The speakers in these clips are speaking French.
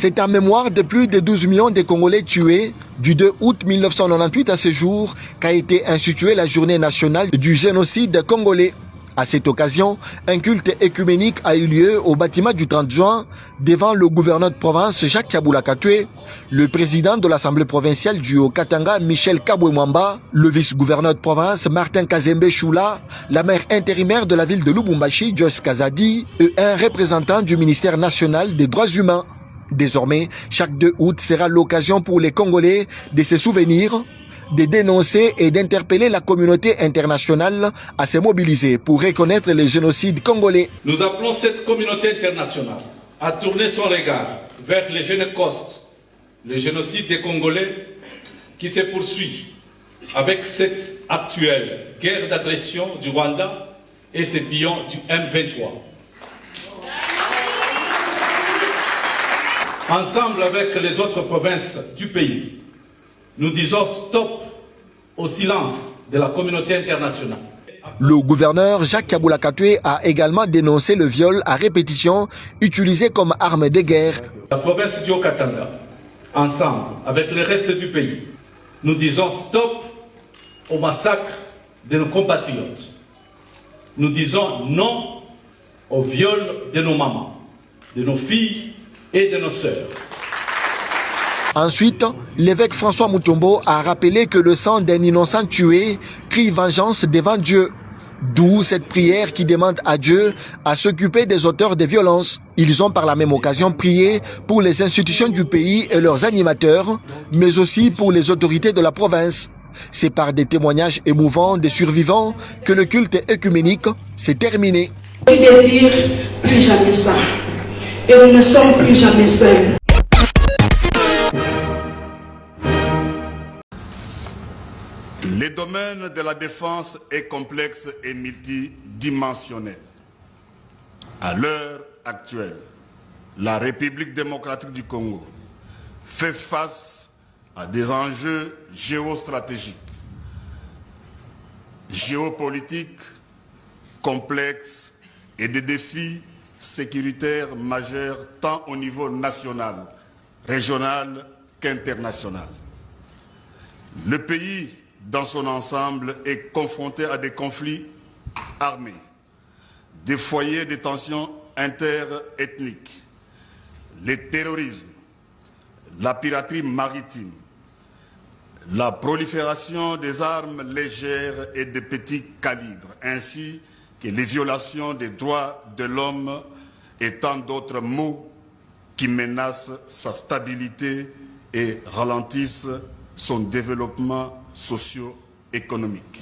C'est en mémoire de plus de 12 millions de Congolais tués du 2 août 1998 à ce jour qu'a été instituée la journée nationale du génocide congolais. À cette occasion, un culte écuménique a eu lieu au bâtiment du 30 juin devant le gouverneur de province Jacques Kabula Katwe, le président de l'Assemblée provinciale du Haut-Katanga Michel Kabwe-Mwamba, le vice-gouverneur de province Martin Kazembe Choula, la maire intérimaire de la ville de Lubumbashi Joyce Kazadi et un représentant du ministère national des droits humains. Désormais, chaque 2 août sera l'occasion pour les Congolais de se souvenir, de dénoncer et d'interpeller la communauté internationale à se mobiliser pour reconnaître le génocide congolais. Nous appelons cette communauté internationale à tourner son regard vers le Génécoste, le génocide des Congolais qui se poursuit avec cette actuelle guerre d'agression du Rwanda et ses pions du M23. Ensemble avec les autres provinces du pays, nous disons stop au silence de la communauté internationale. Le gouverneur Jacques Kabula Katwe a également dénoncé le viol à répétition utilisé comme arme de guerre. La province du Haut-Katanga, ensemble avec le reste du pays, nous disons stop au massacre de nos compatriotes. Nous disons non au viol de nos mamans, de nos filles et de nos sœurs. Ensuite, l'évêque François Mutombo a rappelé que le sang d'un innocent tué crie vengeance devant Dieu. D'où cette prière qui demande à Dieu à s'occuper des auteurs des violences. Ils ont par la même occasion prié pour les institutions du pays et leurs animateurs, mais aussi pour les autorités de la province. C'est par des témoignages émouvants des survivants que le culte œcuménique s'est terminé. C'est de dire plus jamais ça. Et nous ne sommes plus jamais seuls. Le domaine de la défense est complexe et multidimensionnel. À l'heure actuelle, la République démocratique du Congo fait face à des enjeux géostratégiques, géopolitiques complexes et des défis sécuritaires majeurs tant au niveau national, régional qu'international. Le pays dans son ensemble est confronté à des conflits armés, des foyers de tensions interethniques, le terrorisme, la piraterie maritime, la prolifération des armes légères et de petits calibres, ainsi que les violations des droits de l'homme et tant d'autres maux qui menacent sa stabilité et ralentissent son développement socio-économique.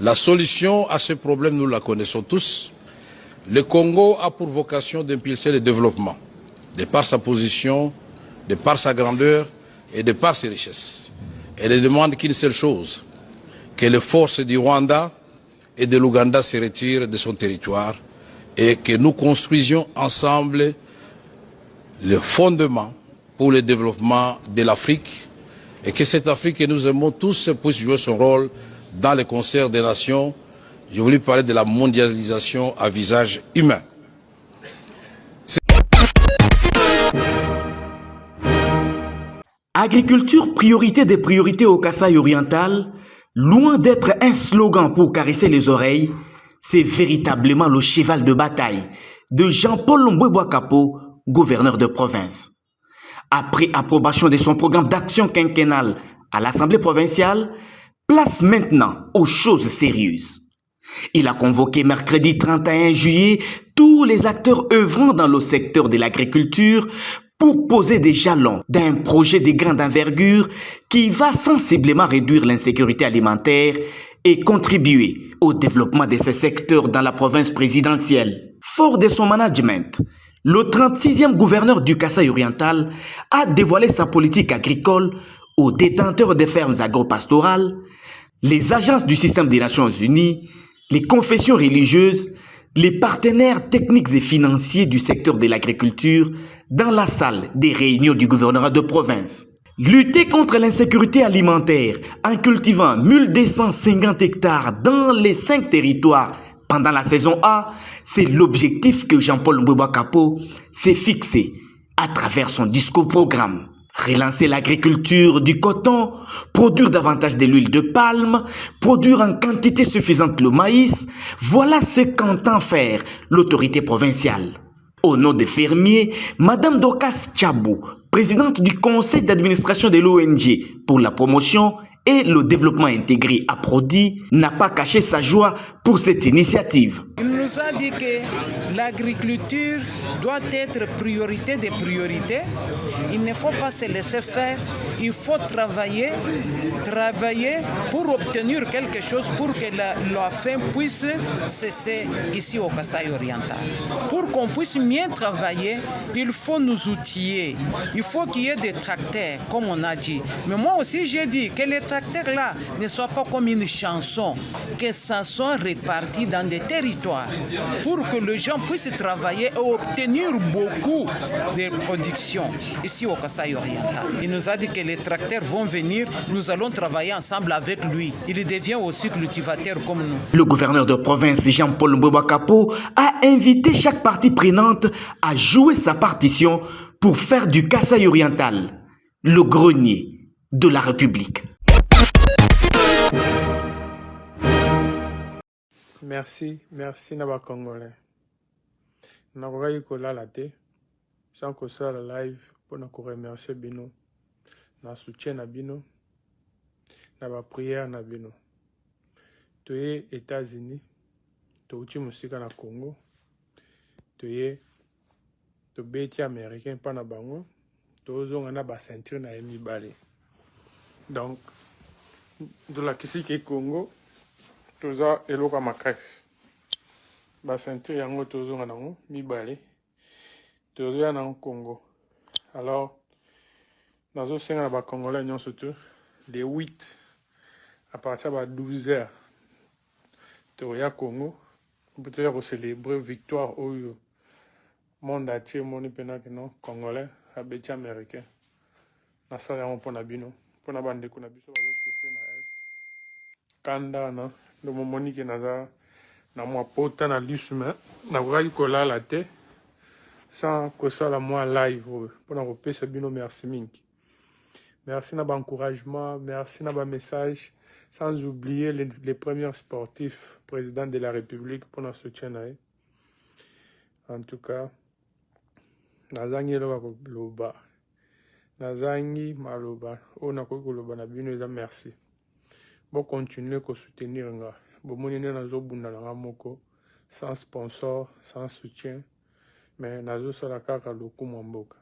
La solution à ce problème, nous la connaissons tous. Le Congo a pour vocation d'impulser le développement, de par sa position, de par sa grandeur et de par ses richesses. Elle ne demande qu'une seule chose, que les forces du Rwanda et de l'Ouganda se retirent de son territoire et que nous construisions ensemble le fondement pour le développement de l'Afrique et que cette Afrique que nous aimons tous puisse jouer son rôle dans le concert des nations. Je voulais parler de la mondialisation à visage humain. Agriculture, priorité des priorités au Kasaï oriental, loin d'être un slogan pour caresser les oreilles, c'est véritablement le cheval de bataille de Jean-Paul Lomboué-Boakapo, gouverneur de province. Après approbation de son programme d'action quinquennale à l'Assemblée provinciale, place maintenant aux choses sérieuses. Il a convoqué mercredi 31 juillet tous les acteurs œuvrant dans le secteur de l'agriculture pour poser des jalons d'un projet de grande envergure qui va sensiblement réduire l'insécurité alimentaire et contribuer au développement de ces secteurs dans la province présidentielle. Fort de son management, le 36e gouverneur du Kasaï oriental a dévoilé sa politique agricole aux détenteurs des fermes agro-pastorales, les agences du système des Nations Unies, les confessions religieuses, les partenaires techniques et financiers du secteur de l'agriculture dans la salle des réunions du gouvernorat de province. Lutter contre l'insécurité alimentaire en cultivant 1250 hectares dans les 5 territoires pendant la saison A, c'est l'objectif que Jean-Paul Mbouébois Kapo s'est fixé à travers son discours-programme. Relancer l'agriculture du coton, produire davantage de l'huile de palme, produire en quantité suffisante le maïs, voilà ce qu'entend faire l'autorité provinciale. Au nom des fermiers, Madame Dorcas Tchabou, présidente du conseil d'administration de l'ONG pour la promotion et le développement intégré à Prodi, n'a pas caché sa joie pour cette initiative. Il nous a dit que l'agriculture doit être priorité des priorités. Il ne faut pas se laisser faire. Il faut travailler pour obtenir quelque chose pour que la faim puisse cesser ici au Kasaï oriental. Pour qu'on puisse mieux travailler, il faut nous outiller. Il faut qu'il y ait des tracteurs, comme on a dit. Mais moi aussi, j'ai dit que les tracteurs-là ne soient pas comme une chanson, que ça soit réparti dans des territoires pour que les gens puissent travailler et obtenir beaucoup de production ici au Kasaï oriental. Il nous a dit que les tracteurs vont venir, nous allons travailler ensemble avec lui. Il devient aussi cultivateur comme nous. Le gouverneur de province Jean-Paul Mbouébois Kapo a invité chaque partie prenante à jouer sa partition pour faire du Kasaï oriental le grenier de la République. Merci Naba Congolais. Nakoka kola la te, sans que ça la live pour nous remercier bino, na soutien na bino, na ba prière na bino. Toye États-Unis, touti musika na Congo, toye to beti américain pa na bango, tozo na ba ceinture na emi balé. Donc de la kisi ke Congo toza eloka makasi ba ceinture yango tozonga nango mibale tozoya na Congo. Alors nazo senga ba congolais nyonso surtout les 8 à partir de 12 heures toya Congo pour toya célébrer victoire au monde entier moni pena que non congolais a beti américain na sala yango pona bino pona bande ko na biso bazo souffrir na est kanda na le momoni que naza na moi pota na lisume na koki kolala te sans kosala moi live mpona kopesa bino merci mingi. Merci na ba encouragement, merci na ba message, sans oublier les premiers sportifs président de la République pour notre soutien. En tout cas nazangi eloko koloba nazangi maloba oyo nakoki koloba na bino eza merci. Bon, continuer à soutenir nga. Bon, mon ene nazo bunda nga moko sans sponsor, sans soutien, mais nazo sala kaka lokumu mboka.